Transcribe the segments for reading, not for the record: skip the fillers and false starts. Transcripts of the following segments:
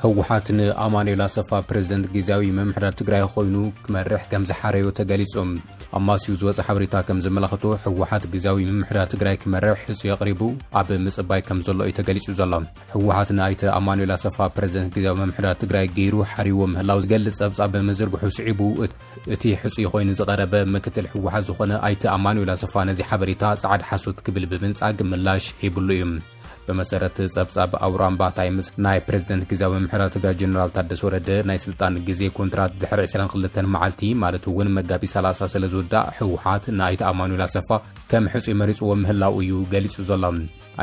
ህወሓትን አማኑኤል አሰፋ ፕሬዝዳንት ጊዜያዊ መምሕዳር ትግራይ ኮይኑ ክመርሕ ከም ዝሓረዮ ተገሊጾም አማሲዩ ዝወጽ ሓበሬታ ከም ዘመላኽቶ ህወሓት ጊዜያዊ መምሕዳር ትግራይ ክመርሕ ሕጹ የቕሪቡ ኣብ ምጽባይ ከም ዘሎ እዩ ተገሊጹ ዘሎ ህወሓት ናይተ አማኑኤል አሰፋ ፕሬዝዳንት ጊዜያዊ መምሕዳር ትግራይ ገይሩ ሓሪዎ ምህላው ዝገልጽ ጸብጻብ በመዘርግሑ ስዒቡ እቲ ሕጹ ኮይኑ ዝቐረበ ምክትል ህወሓት ዝኾነ ኣይተ አማኑኤል አሰፋ ነዚ ሓበሬታ ጻዕዳ ሓሶት ክብል ብምንጻግ ምላሽ ሂብሉ እዩ በመሰረት ጸብጻብ አውራምባ ታይምስ ናይ ፕሬዝዳንት ጊዜያዊ መምሕዳር ትግራይ ጀነራል ታደሰ ወረደ ናይ ስልጣን ጊዜ ኮንትራት ድሕሪ 22 መዓልቲ ማለት እውን መጋቢት 30 ስለ ዝውዳእ ህወሓት ናይተ አማኑኤል አሰፋ ከም ሕጹ መሪጽዎ ምህላው እዩ ገሊጹ ዘሎ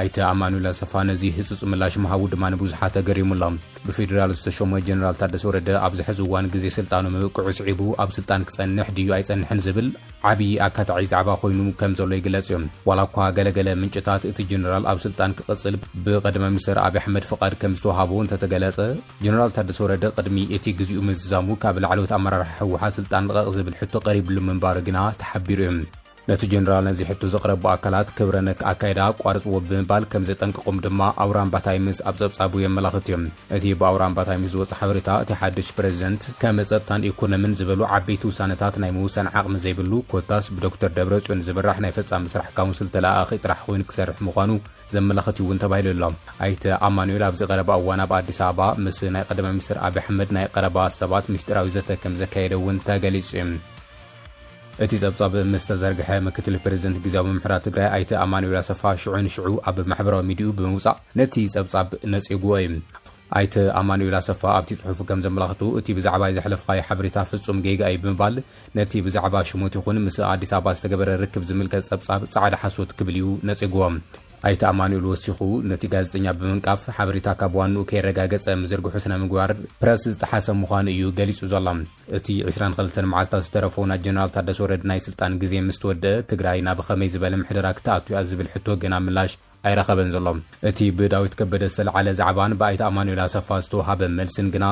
ኣይተ አማኑኤል አሰፋ ነዚ ህጹጽ ምላሽ መሃቡ ድማ ንብዙሓት ተገሪሙሎም ብፌደራል ዝተሾመ ጀነራል ታደሰ ወረደ ኣብ ዝሕዚ እዋን ጊዜ ስልጣኑ ምብቅዑ ስዒቡ ኣብ ስልጣን ክጸንሕ ድዩ ኣይጸንሕን ዝብል ዓብዪ ኣካታዒ ዛዕባ ኮይኑ ከም ዘሎ ይግለጽ እዮም ዋላ እኳ ገለገለ ምንጭታት እቲ ጀነራል ኣብ ስልጣን ክቕጽል ብቀደመ ሚኒስትር አብይ አሕመድ ፍቃድ ከም ዝተዋሃቦ እንተተገለጸ ጀነራል ታደሰ ወረደ ቅድሚ እቲ ግዚኡ ምዝዛሙ ካብ ላዕለዎት ኣመራርሓ ህወሓት ስልጣን ልቐቕ ዝብል ሕቶ ቀሪብሉ ምንባሩ ግና ተሓቢሩ እዮም ነቲ ጀነራል ነዚ ሕቶ ዘቕረቡ ኣካላት ክብረነክ ኣካይዳ ቋርጽዎ ብምባል ከም ዘጠንቅቖም ድማ አውራምባ ታይምስ ኣብ ጸብጻቡ የመላኽት እዮም እቲ ብአውራምባ ታይምስ ዝወጽእ ሓበሬታ እቲ ሓድሽ ፕሬዝዳንት ከም ጸጥታን ኢኮኖምን ዝበሉ ዓበይቲ ውሳነታት ናይ ምውሳን ዓቕሚ ዘይብሉ ኮታስ ብዶክተር ደብረጽዮን ዝምራሕ ናይ ፈጻሚ ስራሕ ካውንስል ተለኣኺ ጥራሕ ኮይኑ ክሰርሕ ምዃኑ ዘመላኽት እውን ተባሂሉ ኣሎ ኣይተ አማኑኤል ኣብ ዝቐረበ እዋን ኣብ አዲስ አበባ ምስ ናይ ቀደመ ሚኒስትር አብይ አሕመድ ናይ ቀረባ ሰባት ምስጢራዊ ዘተ ከም ዘካየደ እውን ተገሊጹ እዩ እቲ ጸብጻብ ምስ ተዘርግሐ ምክትል ፕሬዝዳንት ጊዜያዊ መምሕዳር ትግራይ ኣይተ አማኑኤል አሰፋ ሽዑን ሽዑ ኣብ ማሕበራዊ ሚድያ ብምውጻእ ነቲ ጸብጻብ ነጺግዎ እዩ ኣይተ አማኑኤል አሰፋ ኣብቲ ጽሑፍ ከም ዘመላኽቱ እቲ ብዛዕባ ዘሕለፍኻዮ ሓበሬታ ፍጹም ጌጋ እዩ ብምባል ነቲ ብዛዕባ ሽሞት ይኹን ምስ ኣዲስ አበባ ዝተገበረ ርክብ ዝምልከት ጸብጻብ ጻዕዳ ሓሶት ክብል እዩ ነጺግዎም ኣይተ አማኑኤል ወሲኹ ነቲ ጋዜጠኛ ብምንቃፍ ሓበሬታ ካብ ዋንኡ ከይረጋገጸ ምዝርግሑ ስነ ምግባር ፕረስ ዝተሓሰ ምዃኑ እዩ ገሊጹ ዘሎ እቲ 22 መዓልታት ዝተረፈ ናይ ጀነራል ታደሰ ወረደ ናይ ስልጣን ግዜ ምስ ተወድአ ትግራይ ናብ ኸመይ ዝበለ ምሕደራ ክትኣቱ እያ ዝብል ሕቶ ገና ምላሽ ኣይረኸበን ዘሎ እቲ ብዳዊት ከበደ ዝተለዓለ ዛዕባን ብኣይተ አማኑኤል አሰፋ ዝተዋሃበ መልስን ግና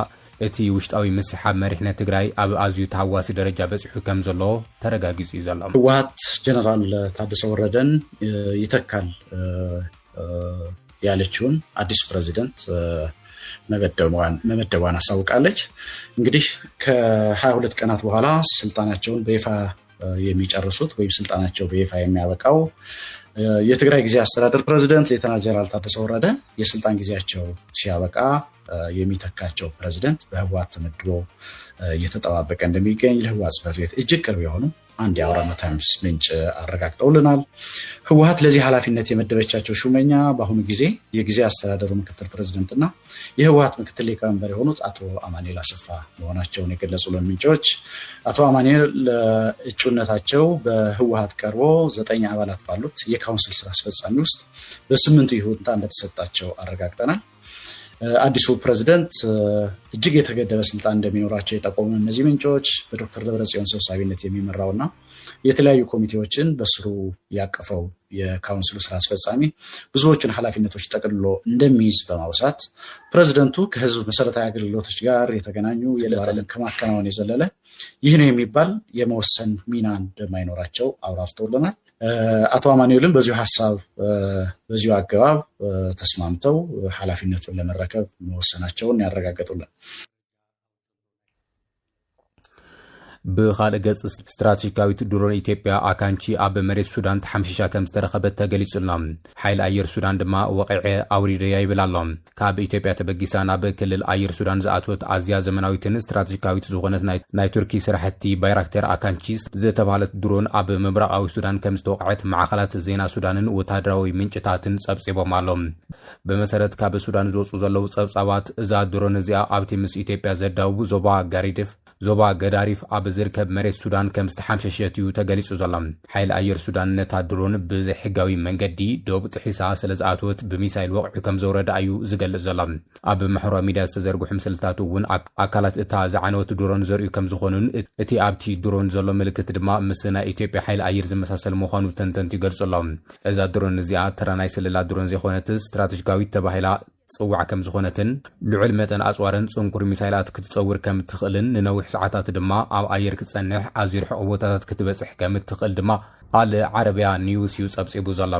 እቲ ውሽጣዊ ምስሓብ መሪሕነት ትግራይ ኣብ ኣዝዩ ተሃዋሲ ደረጃ በፂሑ ከም ዘሎ ተረጋጊጹ እዩ ዘሎ ህወሓት ጀነራል ታደሰ ወረደን ይተካል ያለችውን አዲስ ፕሬዝዳንት መመደቧን አሳውቃለች እንግዲህ ከ22 ቀናት በኋላ ስልጣናቸውን በይፋ የሚጨርሱት ወይም ስልጣናቸው በይፋ የሚያበቃው የትግራይ ጊዜ አስተዳደር ፕሬዝዳንት ሌተናል ጀነራል ታደሰ ወረደ የስልጣን ጊዜያቸው ሲያበቃ የሚተካቸው ፕሬዝዳንት በህወሓት ተመድቦ እየተጠባበቀ እንደሚገኝ ለህወሓት ጽሕፈት ቤት እጅግ ቅርብ የሆኑ አንድ የአውራምባ ታይምስ ምንጭ አረጋግጠውልናል ህወሓት ለዚህ ኃላፊነት የመደበቻቸው ሹመኛ በአሁኑ ጊዜ የጊዜ አስተዳደሩ ምክትል ፕሬዝዳንትና የህወሓት ምክትል ሊቀመንበር የሆኑት አቶ አማኑኤል አሰፋ መሆናቸውን የገለጹልን ምንጮች አቶ አማኑኤል እጩነታቸው በህወሓት ቀርቦ 9 አባላት ባሉት የካውንስል ስራ አስፈጻሚ ውስጥ በ8 ይሁንታ እንደተሰጣቸው አረጋግጠናል አዲሱ ፕሬዝዳንት እጅግ የተገደበ ስልጣን እንደሚኖራቸው የጠቆሙ እነዚህ ምንጮች በዶክተር ደብረጽዮን ሰብሳቢነት የሚመራውና የተለያዩ ኮሚቴዎችን በስሩ ያቀፈው የካውንስሉ ስራ አስፈጻሚ ብዙዎችን ኃላፊነቶች ጠቅልሎ እንደሚይዝ በማውሳት ፕሬዝዳንቱ ከህዝብ መሰረታዊ አገልግሎቶች ጋር የተገናኙ የለታለን ከማከናወን የዘለለ ይህ ነው የሚባል የመወሰን ሚና እንደማይኖራቸው አብራርተውልናል አቶ አማኑኤልም በዚሁ ሐሳብ በዚሁ አገባብ ተስማምተው ኃላፊነቱን ለመረከብ መወሰናቸውን ያረጋግጡልን ብኻልእ ገጽ ስትራቴጂካዊት ድሮን ኢትዮጵያ ኣካንቺ ኣብ መሬት ሱዳን ተሓምሺሻ ከም ዝተረኸበት ተገሊጹልና ሓይሊ ኣየር ሱዳን ድማ ወቂዐ ኣውሪደያ ይብል ኣሎ ካብ ኢትዮጵያ ተበጊሳ ናብ ክልል ኣየር ሱዳን ዝኣትወት ኣዝያ ዘመናዊትን ስትራቴጂካዊት ዝኾነት ናይ ቱርኪ ስራሕቲ ባይራክተር ኣካንቺ ዝተባሃለት ድሮን ኣብ ምብራቃዊ ሱዳን ከም ዝተወቅዐት ማዕኸላት ዜና ሱዳንን ወታደራዊ ምንጭታትን ጸብጺቦም ኣሎም ብመሰረት ካብ ሱዳን ዝወፁ ዘለዉ ጸብጻባት እዛ ድሮን እዚኣ ኣብቲ ምስ ኢትዮጵያ ዘዳውቡ ዞባ ገዳሪፍ ኣብ ዝርከብ መሬት ሱዳን ከም ዝተሓምሸሸት እዩ ተገሊጹ ዘሎ ሓይሊ ኣየር ሱዳን ነታ ድሮን ብዘይሕጋዊ መንገዲ ዶብ ጥሒሳ ስለ ዝኣትወት ብሚሳይል ወቂዑ ከም ዘውረዳ እዩ ዝገልጽ ዘሎ ኣብ ማሕበራዊ ሚድያ ዝተዘርግሑ ምስልታት እውን ኣካላት እታ ዝዓነወት ድሮን ዘርእዩ ከም ዝኾኑን እቲ ኣብቲ ድሮን ዘሎ ምልክት ድማ ምስ ናይ ኢትዮጵያ ሓይሊ ኣየር ዝመሳሰል ምዃኑ ተንተንቲ ይገልጹ ኣሎ እዛ ድሮን እዚኣ ተራ ናይ ስለላ ድሮን ዘይኮነት ስትራቴጂካዊት ተባሂላ ጽዋዕ ከም ዝኾነትን ልዑል መጠን ኣጽዋርን ጽንኩር ሚሳይላት ክትጸውር ከም ትኽእልን ንነዊሕ ሰዓታት ድማ ኣብ ኣየር ክትጸንሕ ኣዝዩ ርሑቕ ቦታታት ክትበጽሕ ከም ትኽእል ድማ ኣል ዓረብያ ኒውስ እዩ ጸብጺቡ ዘሎ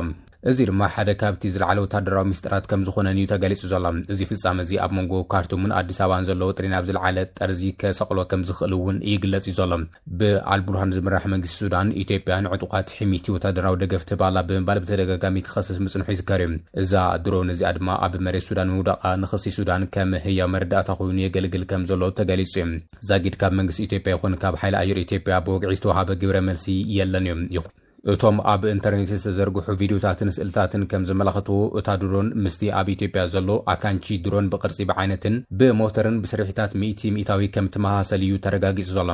እዚ ድማ ሓደ ካብቲ ዝለዓለ ወታደራዊ ሚስጥራት ከም ዝኾነን እዩ ተገሊጹ ዘሎ እዚ ፍጻመ እዚ ኣብ መንጎ ካርቱምን ኣዲስ ኣበባን ዘሎ ውጥሪ ናብ ዝለዓለ ጠርዚ ከሰቕሎ ከም ዝኽእል እውን ይግለጽ እዩ ዘሎ ብኣልቡርሃን ዝምራሕ መንግስቲ ሱዳን ኢትዮጵያ ንዕጡቓት ሕሚቲ ወታደራዊ ደገፍ ትባላ ብምባል ብተደጋጋሚ ክኸስስ ምጽንሑ ይዝከር እዩ እዛ ድሮን እዚኣ ድማ ኣብ መሬት ሱዳን ምውዳቓ ንኽሲ ሱዳን ከም ህያው መርዳእታ ኮይኑ የገልግል ከም ዘሎ ተገሊጹ እዩ ዛጊድ ካብ መንግስቲ ኢትዮጵያ ይኹን ካብ ሓይሊ ኣየር ኢትዮጵያ ብወግዒ ዝተዋሃበ ግብረ መልሲ የለን እዩ እቶም ኣብ ኢንተርኔት ዝተዘርግሑ ቪድዮታትን ስእልታትን ከም ዘመላኽትዎ እታ ድሮን ምስቲ ኣብ ኢትዮጵያ ዘሎ ኣካንቺ ድሮን ብቅርጺ ብዓይነትን ብሞተርን ብስርሒታት ሚእታዊ ከም ትመሳሰል እዩ ተረጋጊጹ ዘሎ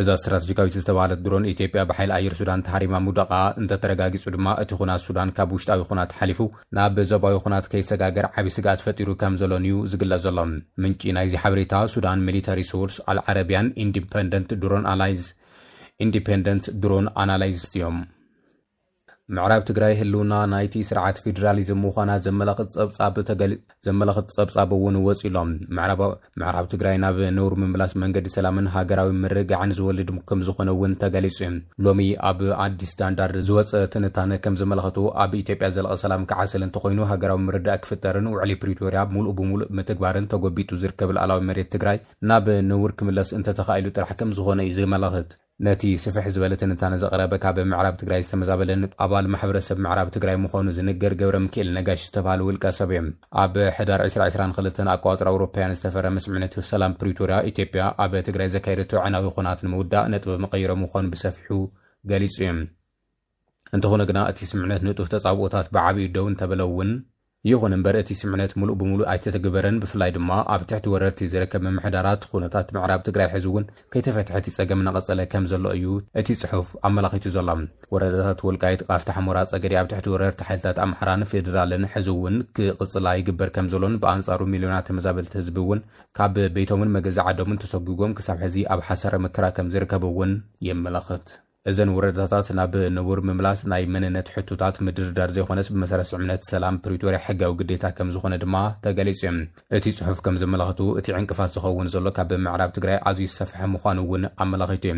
እዛ ስትራቴጂካዊት ዝተባሃለት ድሮን ኢትዮጵያ ብሓይሊ ኣየር ሱዳን ተሓሪማ ምውዳቓ እንተተረጋጊጹ ድማ እቲ ኩናት ሱዳን ካብ ውሽጣዊ ኩናት ሓሊፉ ናብ ዞባዊ ኩናት ከይሰጋገር ዓብዪ ስጋት ፈጢሩ ከም ዘሎን እዩ ዝግለጽ ዘሎ ምንጪ ናይዚ ሓበሬታ ሱዳን ሚሊታሪ ሶርስ አልዓረቢያን ኢንዲፔንደንት ድሮን አናላይዝ እዮም ምዕራብ ትግራይ ህልውና ናይቲ ስርዓት ፌደራሊዝም ምዃና ዘመላኽት ጸብጻብ እውን ወፂሎም ምዕራብ ትግራይ ናብ ነውር ምምላስ መንገዲ ሰላምን ሃገራዊ ምርግጋዕን ዝወልድ ከም ዝኾነ እውን ተገሊጹ ሎሚ ኣብ ኣዲስ ስታንዳርድ ዝወፀ ትንታነ ከም ዘመላኽቱ ኣብ ኢትዮጵያ ዘለቐ ሰላም ክዓሰል እንተኾይኑ ሃገራዊ ምርዳእ ክፍጠርን ውዕሊ ፕሪቶሪያ ሙሉእ ብምሉእ ምትግባርን ተጎቢጡ ዝርከብ ልዕላዊ መሬት ትግራይ ናብ ነውር ክምለስ እንተተኻኢሉ ጥራሕ ከም ዝኾነ እዩ ዘመላኽት ነቲ ስፍሕ ዝበለ ትንታነ ዘቕረበ ካብ ምዕራብ ትግራይ ዝተመዛበለን ኣባል ማሕበረሰብ ምዕራብ ትግራይ ምዃኑ ዝንገር ገብረ ሚካኤል ነጋሽ ዝተባሃለ ውልቀ ሰብ እዮም ኣብ ሕዳር 2022 ኣቋፅራ ኣውሮፓውያን ዝተፈረመ ስምምነት ሰላም ፕሪቶሪያ ኢትዮጵያ ኣብ ትግራይ ዘካየደቶ ዕናዊ ኩናት ንምውዳእ ነጥቢ መቐይሮ ምዃኑ ብሰፊሑ ገሊጹ እዩ እንተኾነ ግና እቲ ስምምነት ንጡፍ ተጻብኦታት ብዓብዪ ደው እንተበለ እውን ይኹን እምበር እቲ ስምምነት ሙሉእ ብምሉእ ኣይተተግበረን ብፍላይ ድማ ኣብ ትሕቲ ወረርቲ ዝርከብ ምምሕዳራት ኩነታት ምዕራብ ትግራይ ሕዚ እውን ከይተፈትሐ እቲ ጸገም እናቐጸለ ከም ዘሎ እዩ እቲ ጽሑፍ ኣመላኺቱ ዘሎ ወረዳታት ወልቃይት ቃፍታ ሕሞራ ጸገዲ ኣብ ትሕቲ ወረርቲ ሓይልታት ኣምሓራን ፌደራልን ሕዚ እውን ክቕጽላ ይግበር ከም ዘሎን ብኣንጻሩ ሚልዮናት ተመዛበልቲ ህዝቢ እውን ካብ ቤቶምን መገዛ ዓዶምን ተሰጊጎም ክሳብ ሕዚ ኣብ ሓሰረ መከራ ከም ዝርከቡ እውን የመላኽት እዘን ወረዳታት ናብ ነውር ምምላስ ናይ መንነት ሕቱታት ምድርዳር ዘይኾነስ ብመሰረት ስምምነት ሰላም ፕሪቶሪያ ሕጋዊ ግዴታ ከም ዝኾነ ድማ ተገሊጹ እቲ ጽሑፍ ከም ዘመላኽቱ እቲ ዕንቅፋት ዝኸውን ዘሎ ካብ ምዕራብ ትግራይ ኣዝዩ ዝሰፍሐ ምዃኑ እውን ኣመላኺቱ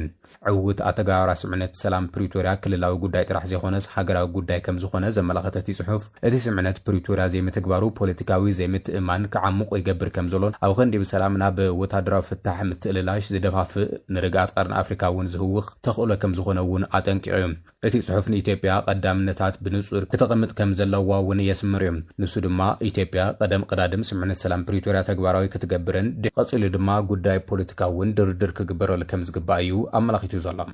ዕውት ኣተገባብራ ስምምነት ሰላም ፕሪቶሪያ ክልላዊ ጉዳይ ጥራሕ ዘይኾነስ ሃገራዊ ጉዳይ ከም ዝኾነ ዘመላኽት እቲ ጽሑፍ እቲ ስምምነት ፕሪቶሪያ ዘይምትግባሩ ፖለቲካዊ ዘይምትእማን ክዓምቕ ይገብር ከም ዘሎን ኣብ ክንዲ ብሰላም ናብ ወታደራዊ ፍታሕ ምትእልላሽ ዝደፋፍእ ንርግኣት ቀርኒ ኣፍሪካ እውን ዝህውኽ ተኽእሎ ከም ዝኾነ እውን ኣጠንቂዑ እቲ ጽሑፍ ንኢትዮጵያ ቀዳምነታት ብንጹር ክትቐምጥ ከም ዘለዋ እውን የስምር እዩ ንሱ ድማ ኢትዮጵያ ቀደም ቀዳድም ስምምነት ሰላም ፕሪቶሪያ ተግባራዊ ክትገብርን ቀፂሉ ድማ ጉዳይ ፖለቲካ እውን ድርድር ክግበረሉ ከም ዝግባእ እዩ ኣመላኺቱ ዘሎ